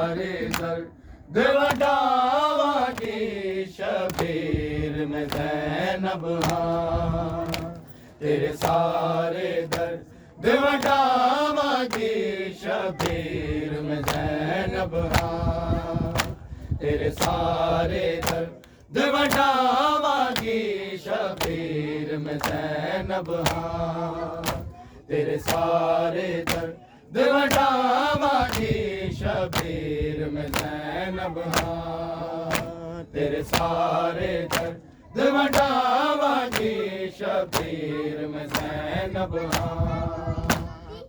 सारे दर्द वटावागी शबीर में ज़ैनब हाँ, तेरे सारे दर्द वटावागी शबीर में ज़ैनब हाँ, तेरे सारे दर्द वटावागी शबीर में ज़ैनब हाँ, तेरे सारे दर्द वटावागी शबीर में ज़ैनब हाँ, तेरे सारे दर्द वटावागी शबीर में ज़ैनब हाँ,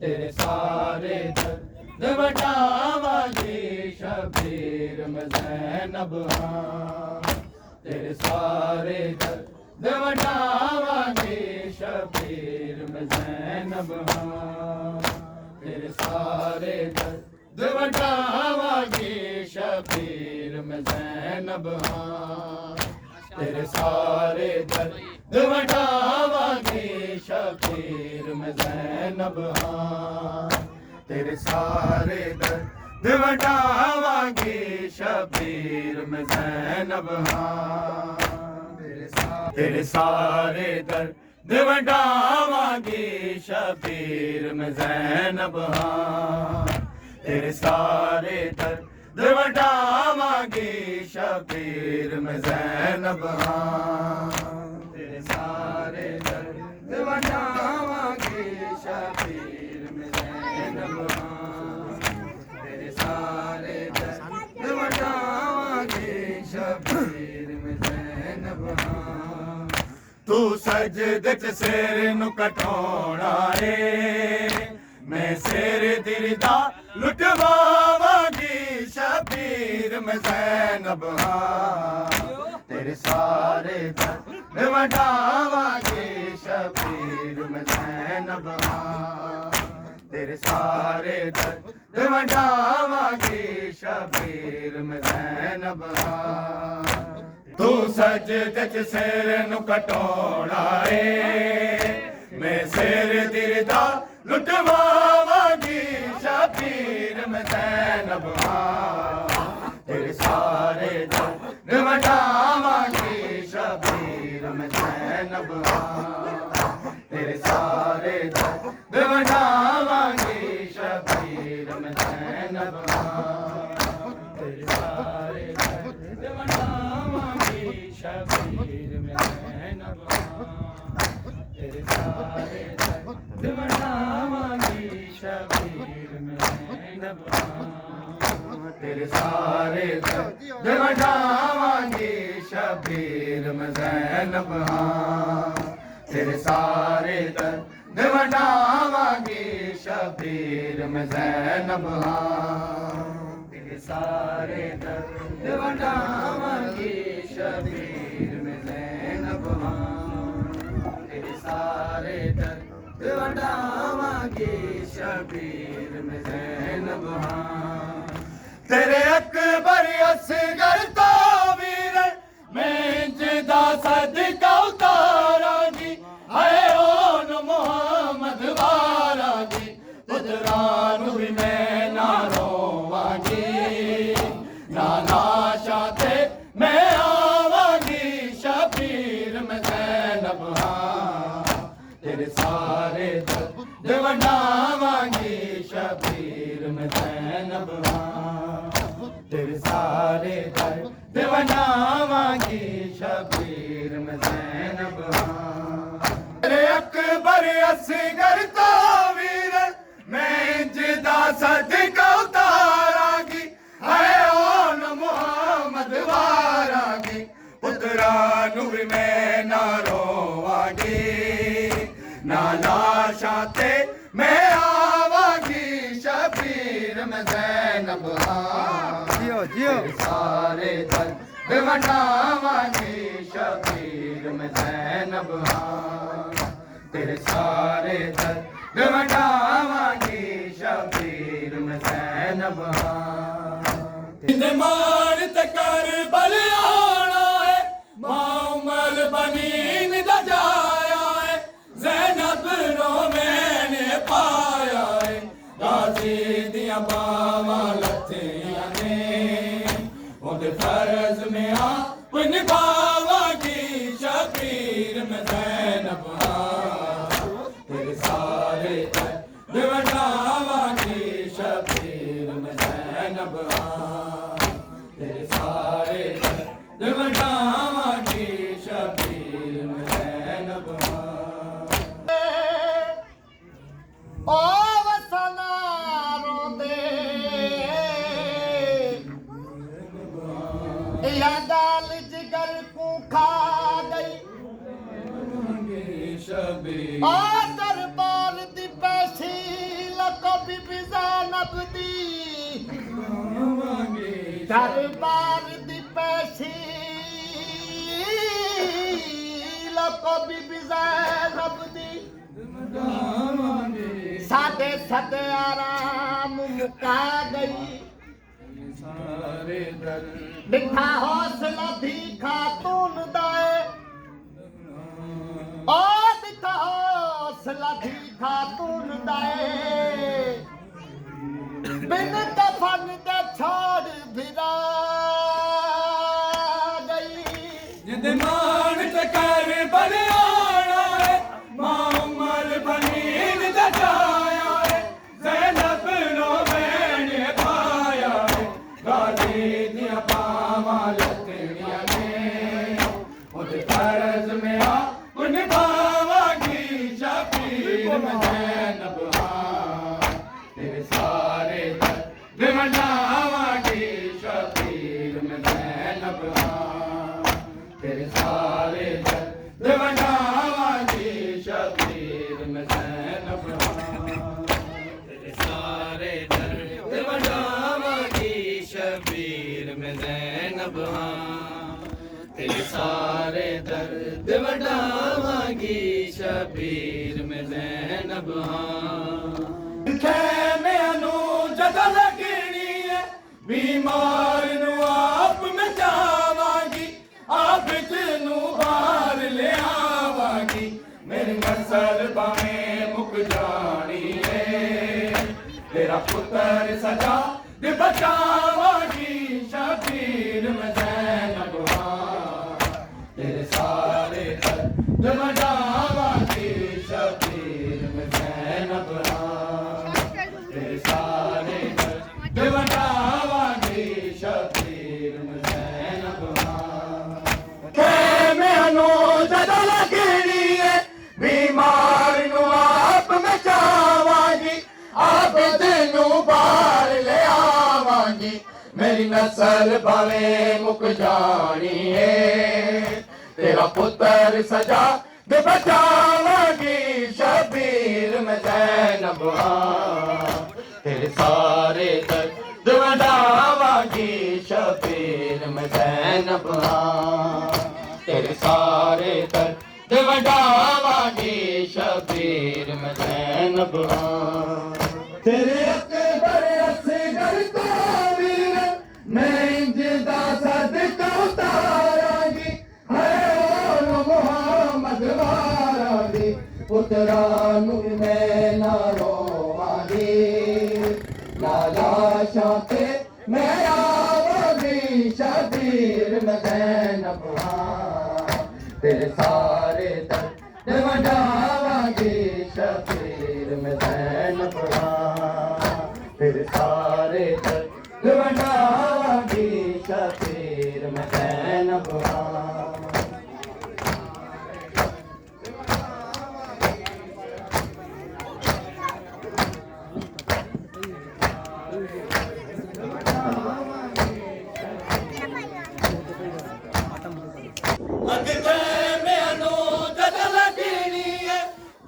तेरे सारे दर्द वटावागी शबीर में ज़ैनब हाँ, तेरे सारे दर्द वटावागी शबीर में ज़ैनब हाँ, तेरे सारे दर्द वटावागी शबीर में ज़ैनब हाँ, तेरे सारे दर्द वटावागी शबीर में ज़ैनब हाँ, तेरे सारे दर्द वटावागी शबीर में ज़ैनब हाँ, तेरे सारे दर्द वटावागी शबीर में ज़ैनब हाँ, तेरे सारे दर्द वटावागी शबीर में ज़ैनब हाँ, तेरे सारे दर्द वटावागी शबीर में ज़ैनब हाँ, तेरे सारे दर्द वटावागी शबीर में ज़ैनब हाँ, तू सजदे च सिर नू कटाउणा ए, मैं सिर दिरदा लुटवावागी शबीर में ज़ैनब हाँ, तेरे सारे दर्द वटावागी शबीर में ज़ैनब हाँ, तेरे सारे दर्द वटावागी शबीर में ज़ैनब हाँ, तू सजदे च सिर नू कटाउणा ए, मैं सिर दिरदा लुटवावागी शबीर में ज़ैनब हाँ, तेरे सारे दर्द वटावागी शबीर में ज़ैनब हाँ, तेरे सारे दर्द वटावागी शबीर में ज़ैनब हाँ, तेरे सारे दर्द वटावागी शबीर में ज़ैनब हाँ, तेरे सारे दर्द वटावागी शबीर में ज़ैनब हाँ, तेरे सारे दर्द वटावागी शबीर में ज़ैनब हाँ, तेरे सारे दर्द वटावागी शबीर में ज़ैनब हाँ, तेरे सारे दर्द वटावागी शबीर में ज़ैनब हाँ, तेरे सारे दर्द वटावागी शबीर में ज़ैनब हाँ, तेरे अकबर असगर तावीर मैं जिदा सदका उतारागी है ओन मोहम्मद वारागी, पुत्रानु भी मैं ना रोवागी, ना नाशाते मैं आवागी शबीर में ज़ैनब हाँ, तेरे सारे दर्द वटावागी शबीर में ज़ैनब हाँ, तेरे सारे दर्द वटावागी शबीर में ज़ैनब हाँ, तेरे अकबर असगर तावीर मैं जिदा सदका उतारागी है ओन मोहम्मद वारागी, पुत्रानु भी मैं ना रोवागी, ना लाशाते मैं आवागी शबीर में ज़ैनब हाँ, तेरे सारे दर्द वटावागी शबीर में ज़ैनब हाँ, तेरे सारे दर्द वटावागी शबीर में ज़ैनब हाँ, मान तकर बल आना है मामल बनी दा जाया है, ज़ैनब रो मैंने पाया है, गाजी दिया बावा लथिया ने खुद फर्ज में आप निभावांगी शबीर में ज़ैनब तेरे सारे दर्द वटावांगी शबीर में ज़ैनब तेरे सारे दर्द वटावांगी शबीर में ज़ैनब ओ वसना रोंदे या गाल जिगर को खा गई शबीर ओ दरबार दी पैसी लकबी ज़ैनब दी दरबार दी पैसी लकबी ज़ैनब दी सादे सदे आराम मुका गई सारे दर्द बिठा हौसला भी खातून दाए ओ बिठा हौसला भी खातून दाए बिन कफन दे छोड़ भिरा गई जिंद मान चकर बने आना है मां उमर बनी जाया है ज़ैनब नो मैंने पाया है गाली दिया पावा लतड़िया ने खुद फर्ज में आप निभावांगी शबीर में ज़ैनब तेरे सारे दर्द वटावांगी शबीर में ज़ैनब तेरे सारे दर्द वटावांगी शबीर में ज़ैनब तेरे सारे दर्द वटावांगी शबीर में ज़ैनब तेरे सारे दर्द वटावांगी शबीर में ज़ैनब खेमे अनु जद लगनी है बीमार नु आप में जावांगी आप तेनू बाहर ले आवांगी मेरी नस्ल बाएं मुक जानी है तेरा पुत्र सजा दे बचावांगी शबीर में ज़ैनब तेरे सारे दर्द वटावांगी शबीर में ज़ैनब तेरे सारे दर्द वटावांगी शबीर में ज़ैनब खेमे अनु जद लगनी है बीमार नु आप में जावांगी आप तेनू बाहर ले आवांगी मेरी नस्ल भावे मुक जानी है तेरा पुत्र सजा दे बचावांगी शबीर में ज़ैनब तेरे सारे दर्द वटावांगी शबीर में ज़ैनब तेरे सारे दर्द वटावांगी शबीर में ज़ैनब तेरे अकबर असगर को वीर मैं इंजदा सदका उतारांगी है ओ मोहम्मद वारांगी पुत्रा नु मैं ना रोवांगी ना लाशां ते मैं आवांगी शबीर में ज़ैनब तेरे सारे दर्द वटावांगी शबीर में ज़ैनब तेरे सारे दर्द वटावांगी शबीर में ज़ैनब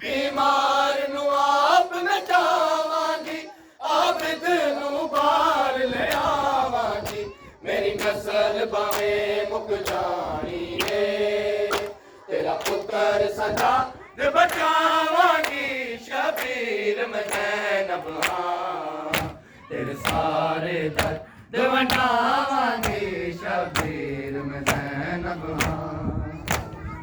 बीमार नु आप में जावांगी आप तेनू बाहर ले आवांगी मेरी नस्ल बावें मुक जानी है तेरा पुत्र सजा दे बचावांगी शबीर में ज़ैनब तेरे सारे दर्द वटावांगी शबीर में ज़ैनब